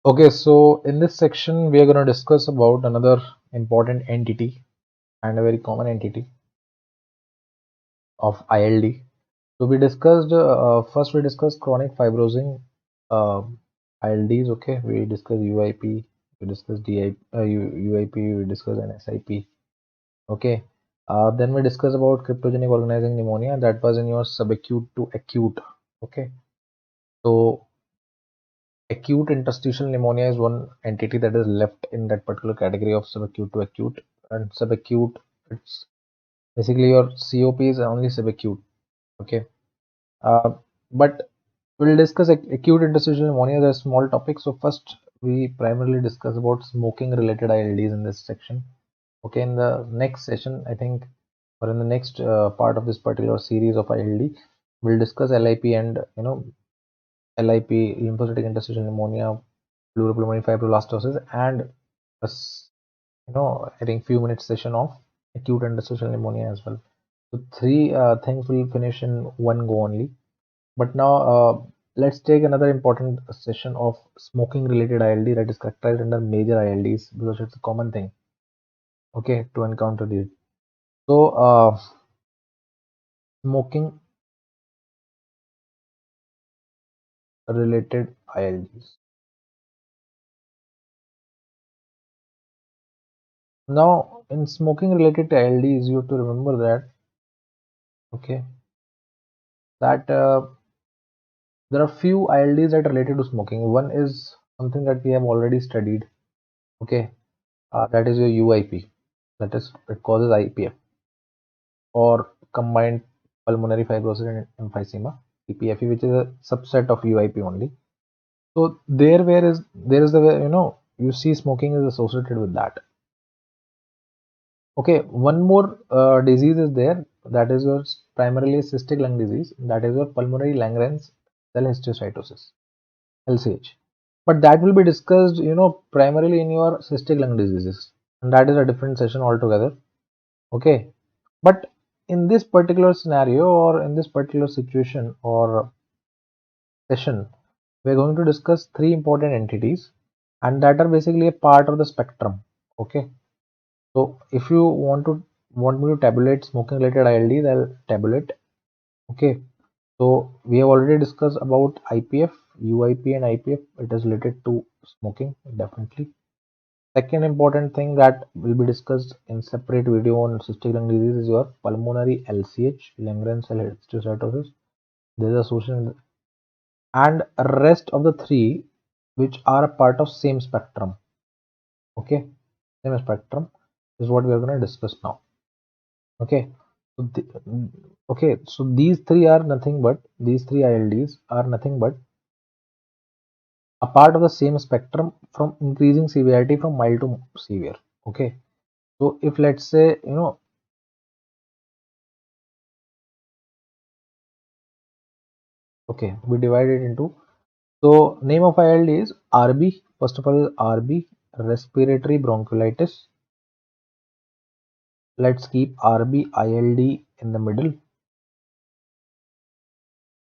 Okay, so in this section, we are going to discuss about another important entity and a very common entity of ILD. So we discussed first we discussed chronic fibrosing uh, ILDs. Okay, we discussed UIP, we discussed UIP, we discussed NSIP. Okay, then we discussed about cryptogenic organizing pneumonia that was in your subacute to acute. Okay, so acute interstitial pneumonia is one entity that is left in that particular category of subacute to acute, and subacute, it's basically your COP is only subacute. Okay, uh, but we'll discuss acute interstitial pneumonia as a small topic. So first we primarily discuss about smoking related ILDs in this section. Okay, in the next session, I think, or in the next part of this particular series of ILD, we'll discuss LIP and LIP, lymphocytic interstitial pneumonia, pleuropulmonary fibroblastosis, and I think few minutes session of acute interstitial pneumonia as well. So three things will finish in one go only. But now let's take another important session of smoking related ILD that is characterized under major ILDs because it's a common thing. Okay, to encounter these. So smoking related ILDs. Now in smoking related ILDs, you have to remember that okay that there are few ILDs that are related to smoking. One is something that we have already studied. Okay, that is your UIP. That is, it causes IPF or combined pulmonary fibrosis and emphysema, CPFE, which is a subset of UIP only. So there is the way, you see smoking is associated with that. Okay, one more disease is there, that is your primarily cystic lung disease, that is your pulmonary Langerhans cell histiocytosis, LCH. But that will be discussed, primarily in your cystic lung diseases, and that is a different session altogether. Okay, but in this particular scenario or in this particular situation or session, we're going to discuss three important entities, and that are basically a part of the spectrum. Okay, so if you want me to tabulate smoking related ILDs, I'll tabulate. Okay, so we have already discussed about IPF, UIP, and IPF. It is related to smoking, definitely. Second important thing that will be discussed in separate video on cystic lung disease is your pulmonary LCH, Langerhans cell histiocytosis. There is association, and rest of the three which are a part of same spectrum. Okay, same spectrum is what we are going to discuss now. Okay, so these three are nothing but, these three ILDs are nothing but a part of the same spectrum from increasing severity from mild to severe. Okay, so if let's say okay, we divide it into, so name of ILD is RB. First of all, RB, respiratory bronchiolitis. Let's keep RB ILD in the middle.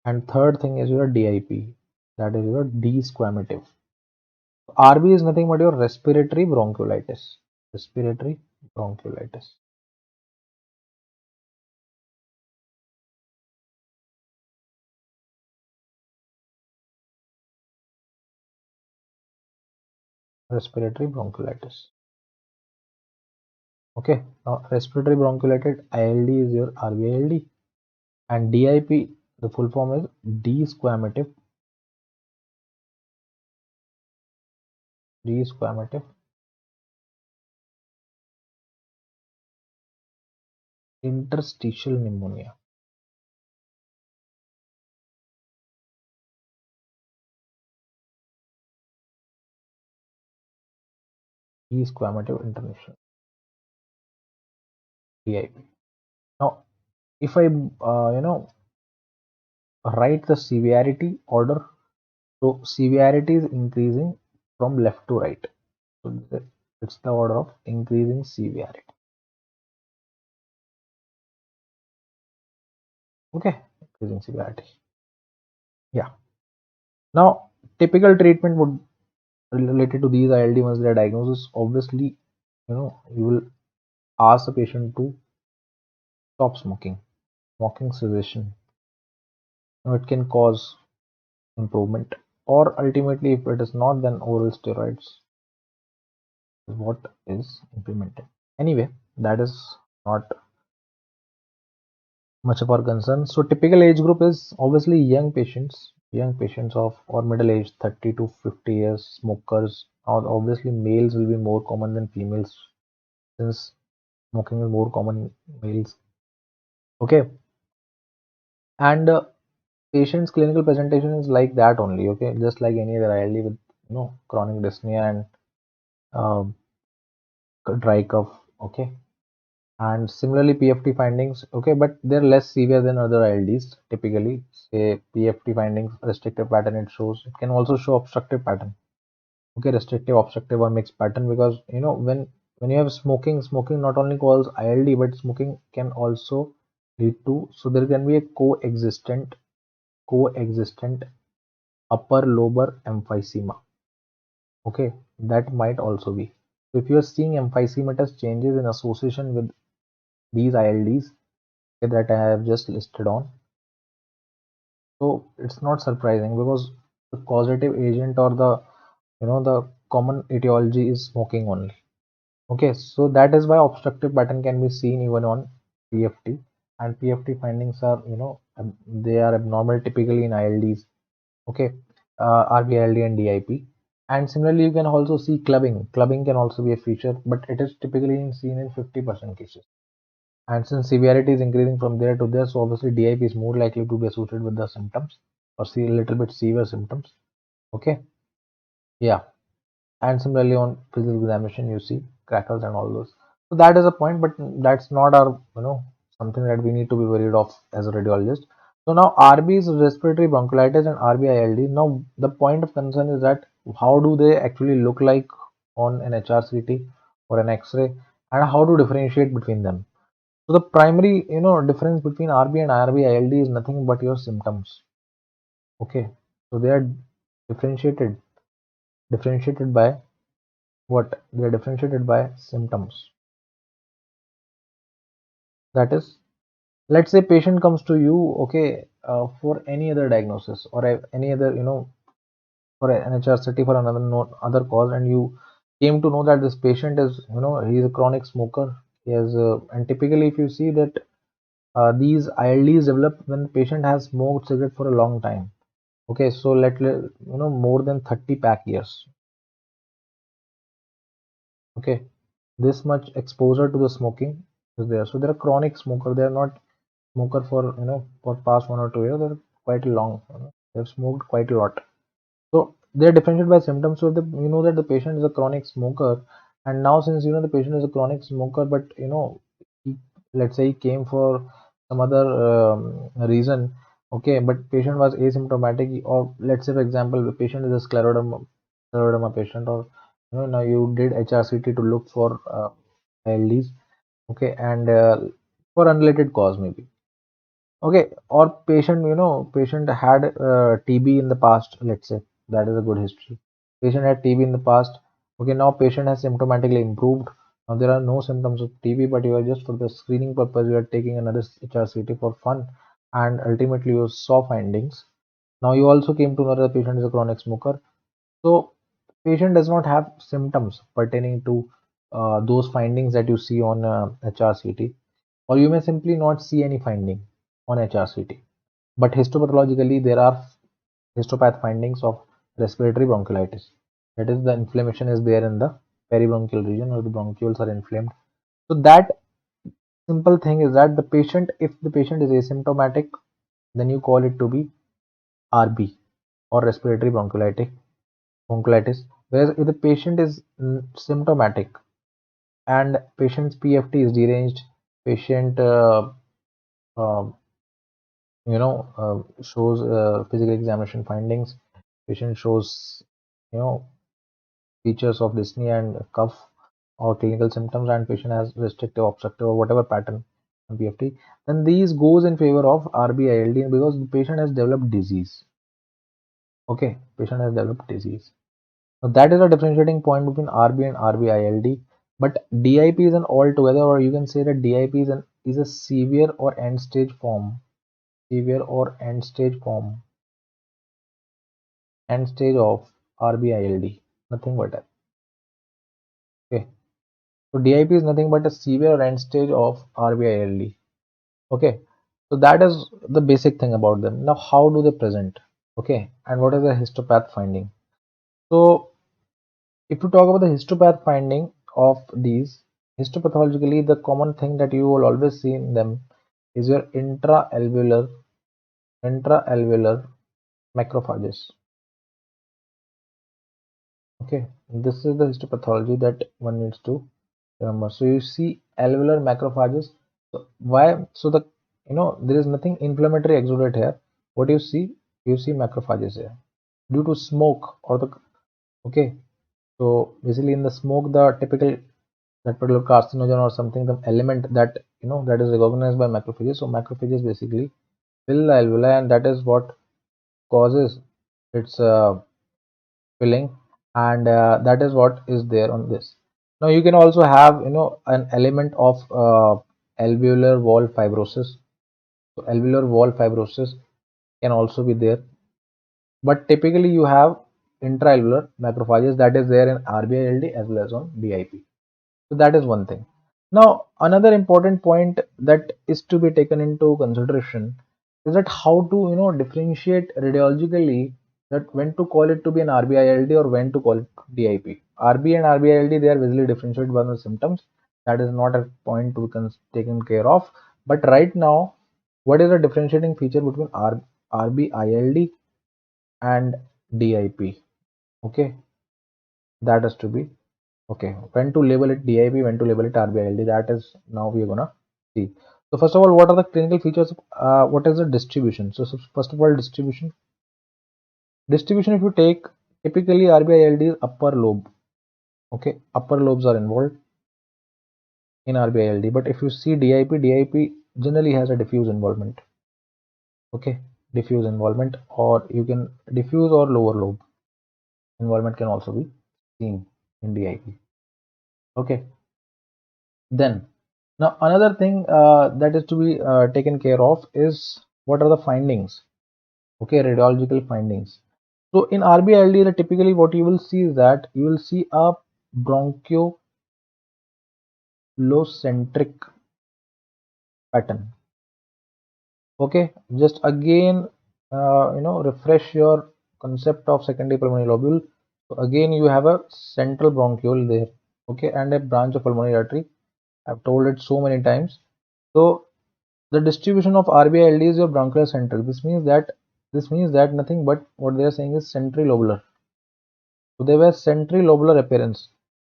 And third thing is your DIP, that is your desquamative. RB is nothing but your respiratory bronchiolitis. Respiratory bronchiolitis. Respiratory bronchiolitis. Okay, now respiratory bronchiolitis ILD is your RBILD, and DIP, the full form is desquamative. Desquamative interstitial pneumonia. Desquamative international, DIP. Now, if I write the severity order, so severity is increasing from left to right. So it's the order of increasing severity. Okay, increasing severity. Yeah. Now, typical treatment would related to these ILD once they are diagnosed, obviously, you will ask the patient to stop smoking. Smoking cessation, it can cause improvement, or ultimately, if it is not, then oral steroids is what is implemented. Anyway, that is not much of our concern. So typical age group is obviously young patients of or middle age, 30 to 50 years, smokers. Or obviously males will be more common than females, since smoking is more common in males. Okay, and patient's clinical presentation is like that only. Okay, just like any other ILD with chronic dyspnea and um, dry cough. Okay, and similarly PFT findings, okay, but they're less severe than other ILDs. Typically, say PFT findings, restrictive pattern it shows. It can also show obstructive pattern. Okay, restrictive, obstructive, or mixed pattern, because when you have smoking not only causes ILD, but smoking can also lead to, so there can be a coexistent upper lobar emphysema. Okay, that might also be. So if you are seeing emphysematous changes in association with these ILDs, okay, that I have just listed on, so it's not surprising, because the causative agent or the common etiology is smoking only. Okay, so that is why obstructive pattern can be seen even on PFT, and PFT findings are they are abnormal typically in ILDs. Okay, RBILD and DIP. And similarly, you can also see clubbing. Clubbing can also be a feature, but it is typically seen in 50% cases. And since severity is increasing from there to there, so obviously DIP is more likely to be associated with the symptoms, or see a little bit severe symptoms. Okay, yeah. And similarly on physical examination, you see crackles and all those. So that is a point, but that's not our something that we need to be worried of as a radiologist. So now RB is respiratory bronchiolitis and RBILD. Now the point of concern is that how do they actually look like on an HRCT or an X-ray, and how to differentiate between them. So the primary difference between RB and RBILD is nothing but your symptoms. Okay, so they are differentiated by what? They are differentiated by symptoms. That is, let's say patient comes to you, okay, for any other diagnosis, or any other for an HRCT for another other cause, and you came to know that this patient is he is a chronic smoker. He has and typically if you see that these ILDs develop when the patient has smoked cigarette for a long time. Okay, so more than 30 pack years. Okay, this much exposure to the smoking is there. So they're a chronic smoker. They're not smoker for for past 1 or 2 years. They're quite long. They've smoked quite a lot. So they're differentiated by symptoms. So you know that the patient is a chronic smoker, and now since the patient is a chronic smoker, but he, let's say he came for some other reason. Okay, but patient was asymptomatic, or let's say for example, the patient is a scleroderma patient, or now you did HRCT to look for ILDs. Okay, and for unrelated cause maybe. Okay, or patient had TB in the past, let's say. That is a good history. Patient had TB in the past. Okay, now patient has symptomatically improved. Now there are no symptoms of TB, but you are just for the screening purpose, you are taking another HRCT for fun, and ultimately you saw findings. Now you also came to know that the patient is a chronic smoker. So patient does not have symptoms pertaining to those findings that you see on HRCT, or you may simply not see any finding on HRCT. But histopathologically, there are histopath findings of respiratory bronchiolitis. That is, the inflammation is there in the peribronchial region, or the bronchioles are inflamed. So that simple thing is that if the patient is asymptomatic, then you call it to be RB, or respiratory bronchiolitis. Whereas if the patient is symptomatic and patient's PFT is deranged, patient uh, shows physical examination findings, patient shows you know features of dyspnea and cough or clinical symptoms, and patient has restrictive, obstructive, or whatever pattern on PFT, then these goes in favor of RBILD, because the patient has developed disease. Okay, patient has developed disease. Now that is a differentiating point between RB and RBILD. But DIP is an altogether, or you can say that DIP is a severe or end stage form. Severe or end stage form. End stage of RBILD. Nothing but that. Okay. So DIP is nothing but a severe end stage of RBILD. Okay. So that is the basic thing about them. Now, how do they present? Okay. And what is the histopath finding? So if you talk about the histopath finding of these, histopathologically, the common thing that you will always see in them is your intra-alveolar macrophages. Okay, this is the histopathology that one needs to remember. So you see alveolar macrophages. So why? So there is nothing inflammatory exudate here. What you see macrophages here due to smoke or the okay. So basically in the smoke, the typical that particular carcinogen or something, the element that that is recognized by macrophages. So macrophages basically fill the alveoli, and that is what causes its filling, and that is what is there on this. Now you can also have an element of alveolar wall fibrosis. So alveolar wall fibrosis can also be there, but typically you have intraalveolar macrophages that is there in RBILD as well as on DIP. So that is one thing. Now another important point that is to be taken into consideration is that how to differentiate radiologically that when to call it to be an RBILD or when to call it DIP. RB and RBILD, they are visually differentiated by the symptoms. That is not a point to be taken care of. But right now, what is the differentiating feature between RBILD and DIP? Okay, that has to be okay. When to label it DIP, when to label it RBILD, that is now we are gonna see. So first of all, what are the clinical features? What is the distribution? So first of all, distribution. Distribution, if you take typically RBILD is upper lobe. Okay, upper lobes are involved in RBILD. But if you see DIP generally has a diffuse involvement. Okay, diffuse involvement, or you can diffuse or lower lobe involvement can also be seen in DIP. Okay, then now another thing that is to be taken care of is what are the findings. Okay, radiological findings. So in RBILD, typically what you will see is that you will see a bronchiolocentric pattern. Okay, just again refresh your concept of secondary pulmonary lobule. So again you have a central bronchiole there, okay, and a branch of pulmonary artery. I've told it so many times. So the distribution of RBILD is your bronchial central. This means that nothing but what they are saying is centrilobular. So they were centrilobular appearance.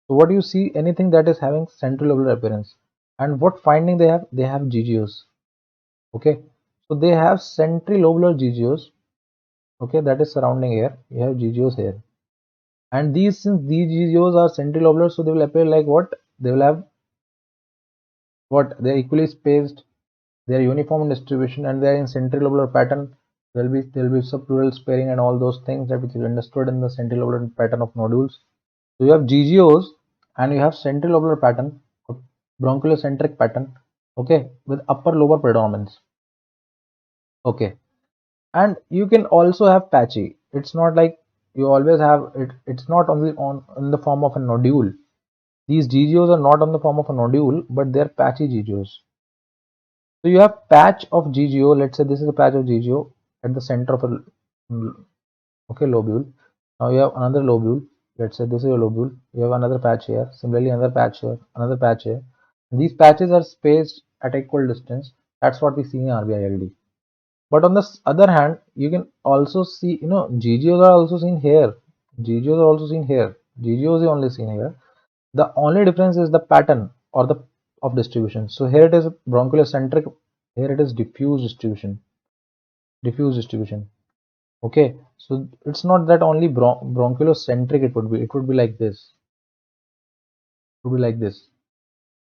So what you see, anything that is having centrilobular appearance, and what finding they have? They have GGOs. Okay, so they have centrilobular GGOs. Okay, that is surrounding here. You have GGOs here, and since these GGOs are centrilobular, so they will appear like what? They will have what? They are equally spaced. They are uniform in distribution, and they are in centrilobular pattern. There will be subpleural sparing and all those things that which is understood in the centrilobular pattern of nodules. So you have GGOs and you have centrilobular pattern, bronchiolocentric pattern, okay, with upper lobar predominance. Okay, and you can also have patchy. It's not like you always have it. It's not only on in the form of a nodule. These GGOs are not on the form of a nodule, but they're patchy GGOs. So you have patch of GGO. Let's say this is a patch of GGO at the center of a okay lobule. Now you have another lobule. Let's say this is a lobule. You have another patch here. Similarly, another patch here, another patch here. These patches are spaced at equal distance. That's what we see in RBILD. But on the other hand, you can also see, GGOs are also seen here. GGOs are also seen here. GGOs are only seen here. The only difference is the pattern or the of distribution. So here it is bronchiolocentric. Here it is diffuse distribution. Diffuse distribution. Okay, so it's not that only bronchiolocentric. It would be like this. It would be like this.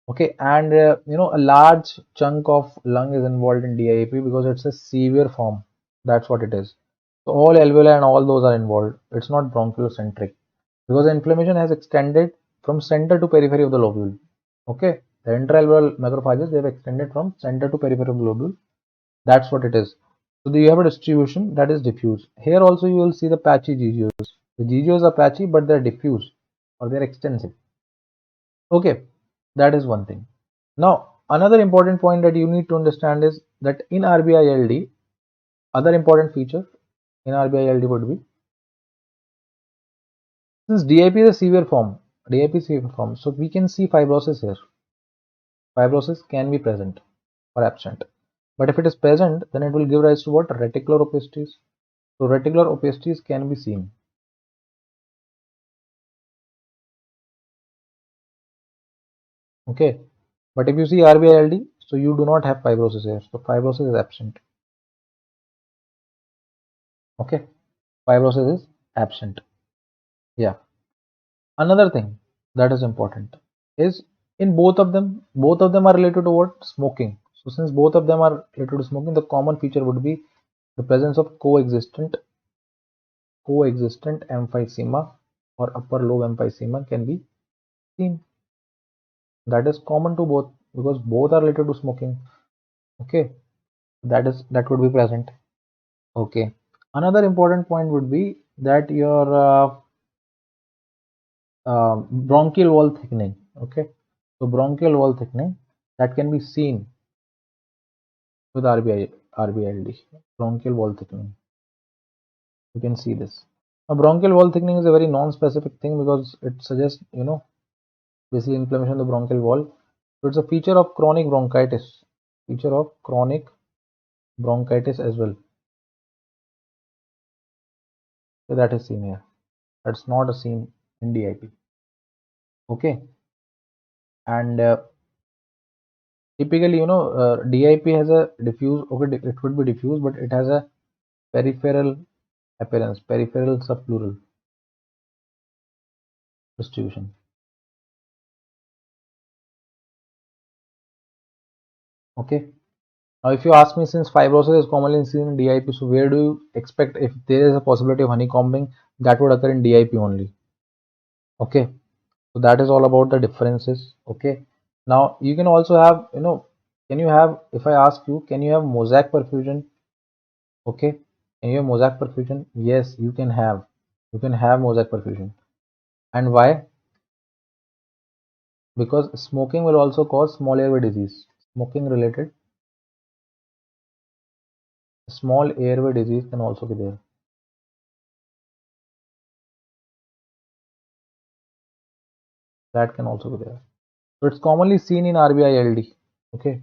Okay, and a large chunk of lung is involved in DIP because it's a severe form. That's what it is. So all alveoli and all those are involved. It's not bronchiolocentric. because the inflammation has extended from center to periphery of the lobule. Okay, the intra-alveolar macrophages, they have extended from center to periphery of the lobule. That's what it is. So you have a distribution that is diffuse. Here also you will see the patchy GGOs. The GGOs are patchy, but they're diffuse or they're extensive. Okay, that is one thing. Now, another important point that you need to understand is that in RBILD, other important feature in RBILD would be, since DIP is a severe form, so we can see fibrosis here. Fibrosis can be present or absent. But if it is present, then it will give rise to what? Reticular opacities. So reticular opacities can be seen. Okay. But if you see RBILD, so you do not have fibrosis here. So fibrosis is absent. Okay. Fibrosis is absent. Yeah. Another thing that is important is in both of them are related to what? Smoking. So since both of them are related to smoking, the common feature would be the presence of coexistent emphysema or upper lobe emphysema can be seen. That is common to both because both are related to smoking. Okay, that would be present. Okay, another important point would be that your bronchial wall thickening. Okay, so bronchial wall thickening that can be seen with RBILD, bronchial wall thickening. You can see this. Now, bronchial wall thickening is a very non-specific thing because it suggests, basically inflammation of the bronchial wall. So it's a feature of chronic bronchitis. As well. So that is seen here. That's not a seen in DIP. Okay, and typically, DIP has a diffuse. Okay, it would be diffuse, but it has a peripheral appearance, peripheral subpleural distribution. Okay. Now, if you ask me, since fibrosis is commonly seen in DIP, so where do you expect if there is a possibility of honeycombing that would occur in DIP only? Okay, so that is all about the differences. Okay, now you can also have, can you have, if I ask you, can you have mosaic perfusion? Okay, can you have mosaic perfusion? Yes, you can have. You can have mosaic perfusion. And why? Because smoking will also cause small airway disease. Smoking related small airway disease can also be there. That can also be there. So it's commonly seen in RBILD. Okay,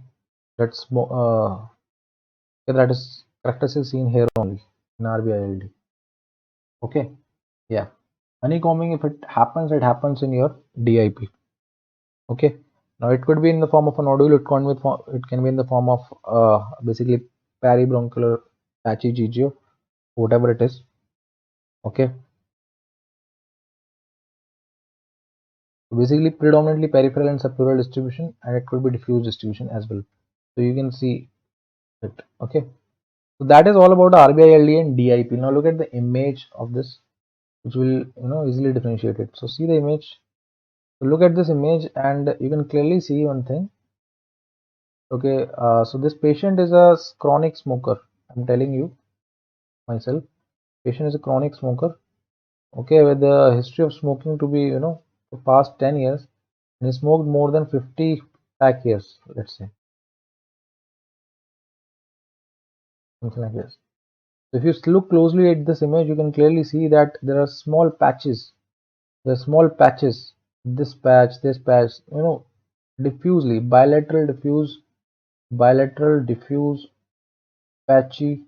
that is characteristic seen here only in RBILD. Okay, yeah. Honeycombing, if it happens in your DIP. Okay. Now it could be in the form of a nodule. It can be in the form of basically peribronchial patchy GGO, whatever it is. Okay. So basically, predominantly peripheral and subpleural distribution, and it could be diffuse distribution as well. So you can see it. Okay. So that is all about RBILD and DIP. Now look at the image of this, which will easily differentiate it. So see the image. So look at this image, and you can clearly see one thing. Okay, so this patient is a chronic smoker. I'm telling you myself, patient is a chronic smoker. Okay, with the history of smoking to be the past 10 years, and he smoked more than 50 pack years, let's say, something like this. So if you look closely at this image, you can clearly see that there are small patches. There are small patches. This patch, diffusely, bilateral diffuse, patchy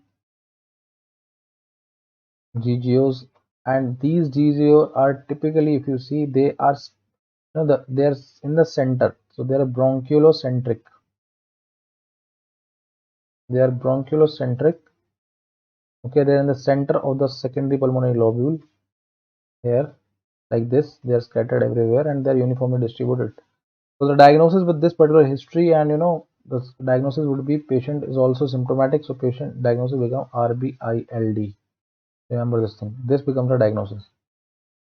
GGOs, and these GGO are typically, if you see, they are they're in the center, so they are bronchiolocentric. They are bronchiolocentric. Okay, they're in the center of the secondary pulmonary lobule here, like this. They are scattered everywhere and they're uniformly distributed. So the diagnosis with this particular history, and the diagnosis would be patient is also symptomatic. So patient diagnosis become RBILD. Remember this thing. This becomes a diagnosis.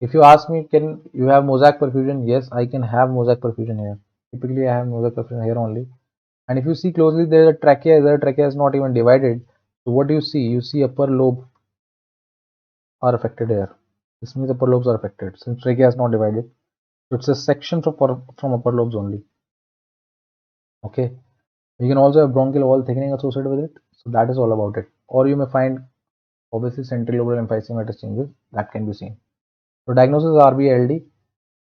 If you ask me, can you have mosaic perfusion? Yes, I can have mosaic perfusion here. Typically I have mosaic perfusion here only. And if you see closely, there is a trachea. The trachea is not even divided. So what do you see? You see upper lobe are affected here. This means upper lobes are affected since trachea is not divided. So it's a section from upper lobes only. Okay. You can also have bronchial wall thickening associated with it. So that is all about it. Or you may find obviously central lobar emphysematous changes that can be seen. So diagnosis RBLD.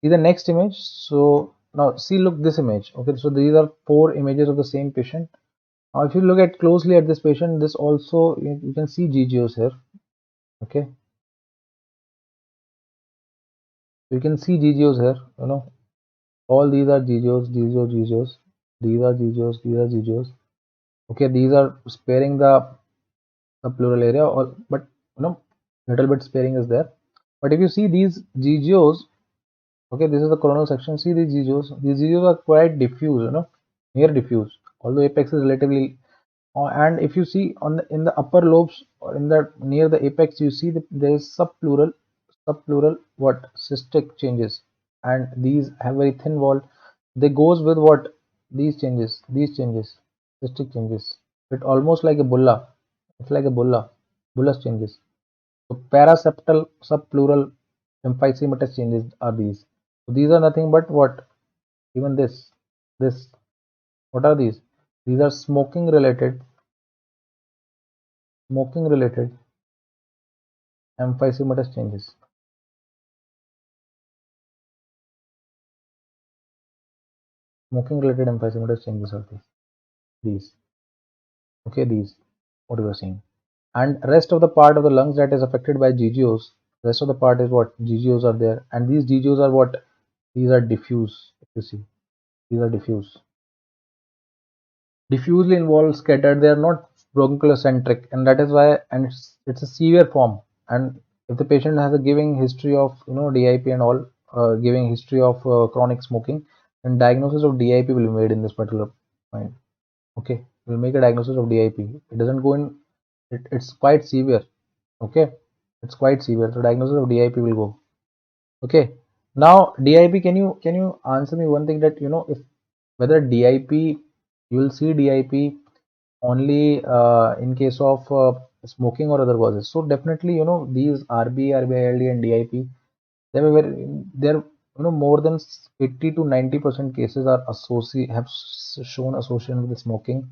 See the next image. So now see, look this image. Okay, so these are 4 images of the same patient. Now if you look at closely at this patient, this also you can see GGOs here. Okay, you can see GGOs here. You know, all these are GGOs, GGOs, GGOs. These are GGOs, these are GGOs. Okay, these are sparing the subpleural area, or but you know, little bit sparing is there. But if you see these GGOs, okay, this is the coronal section. See these GGOs. These GGOs are quite diffuse, you know, near diffuse. Although apex is relatively, and if you see on the in the upper lobes or in the near the apex, you see that there is subpleural what cystic changes, and these have very thin wall. They goes with what these changes, cystic changes. It almost like a bulla. It's like a bullous changes. So paraseptal subpleural emphysematous changes are these. So these are nothing but what? Even this. What are these? These are smoking related emphysematous changes. Smoking related emphysematous changes are these. These. Okay, these. What you are seeing. And rest of the part of the lungs that is affected by GGOs. Rest of the part is what? GGOs are there. And these GGOs are what? These are diffuse. If you see. These are diffuse. Diffusely involved scattered, they are not bronchocentric, and that is why, and it's a severe form. And if the patient has a giving history of DIP and all, giving history of chronic smoking, then diagnosis of DIP will be made in this particular point. Okay, we'll make a diagnosis of DIP. It doesn't go in, it's quite severe. Okay, it's quite severe, so diagnosis of DIP will go. Okay, now DIP, can you answer me one thing, that if whether DIP, you will see DIP only in case of smoking or other causes. So definitely, these RB, RBILD and DIP, they were they're more than 80 to 90% cases are shown association with smoking.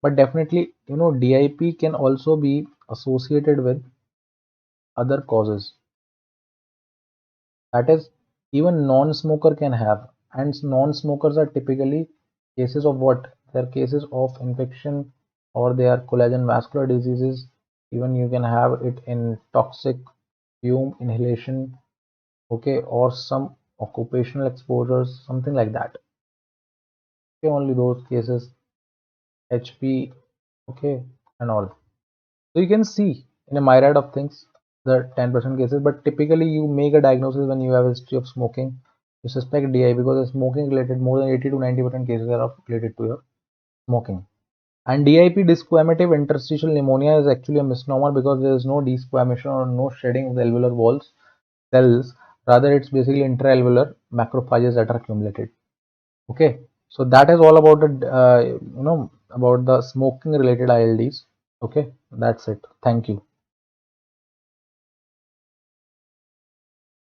But definitely, DIP can also be associated with other causes. That is, even non-smoker can have, and non-smokers are typically cases of what? They're cases of infection, or they are collagen vascular diseases. Even you can have it in toxic fume inhalation, okay, or some occupational exposures, something like that. Okay, only those cases, HP, okay, and all. So you can see in a myriad of things the 10% cases, but typically you make a diagnosis when you have a history of smoking. You suspect DI because the smoking related, more than 80 to 90% cases are related to your smoking. And DIP, desquamative interstitial pneumonia, is actually a misnomer because there is no desquamation or no shedding of the alveolar walls cells. Rather, it's basically intraalveolar macrophages that are accumulated. Okay, so that is all about the about the smoking related ILDs. Okay, that's it. Thank you.